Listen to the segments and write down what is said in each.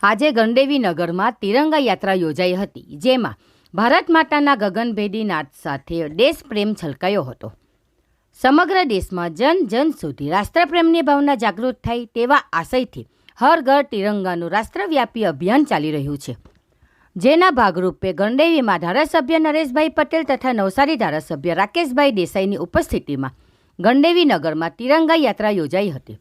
આજે ગણદેવી નગરમાં તિરંગા યાત્રા યોજાઈ હતી, જેમાં ભારત માતાના ગગનભેદી નાદ સાથે દેશપ્રેમ છલકાયો હતો. સમગ્ર દેશમાં જન જન સુધી રાષ્ટ્રપ્રેમની ભાવના જાગૃત થાય તેવા આશયથી હર ઘર તિરંગાનું રાષ્ટ્રવ્યાપી અભિયાન ચાલી રહ્યું છે, જેના ભાગરૂપે ગણદેવીમાં ધારાસભ્ય નરેશભાઈ પટેલ તથા નવસારી ધારાસભ્ય રાકેશભાઈ દેસાઈની ઉપસ્થિતિમાં ગણદેવી નગરમાં તિરંગા યાત્રા યોજાઈ હતી.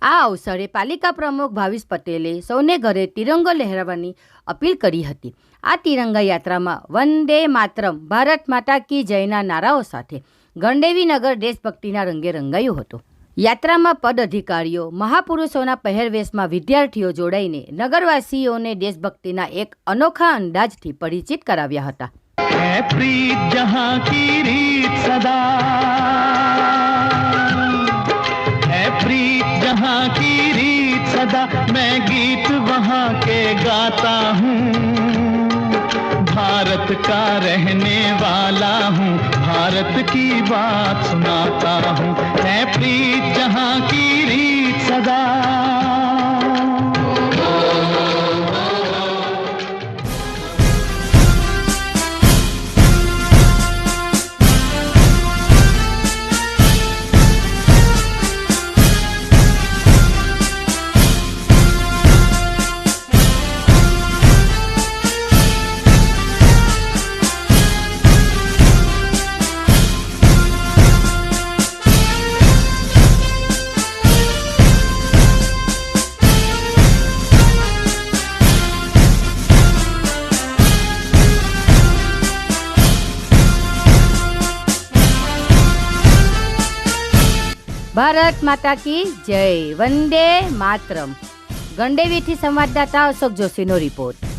આ અવસરે પાલિકા પ્રમુખ ભાવિશ પટેલે સૌને ઘરે તિરંગો લહેરાવવાની અપીલ કરી હતી. આ તિરંગા યાત્રામાં વંદે માતરમ, ભારત માતા કી જયના નારાઓ સાથે ગણદેવી નગર દેશભક્તિના રંગે રંગાયું હતું. યાત્રામાં પદ અધિકારીઓ, મહાપુરુષોના પહેરવેશમાં વિદ્યાર્થીઓ જોડાઈને નગરવાસીઓને દેશભક્તિના એક અનોખા અંદાજથી પરિચિત કરાવ્યા હતા. जहाँ की रीत सदा मैं गीत वहाँ के गाता हूँ, भारत का रहने वाला हूँ, भारत की बात सुनाता हूँ, है प्रीत जहाँ की रीत सदा. ભારત માતા કી જય, વંદે માતરમ. ગણદેવીથી સંવાદદાતા અશોક જોશીનો રિપોર્ટ.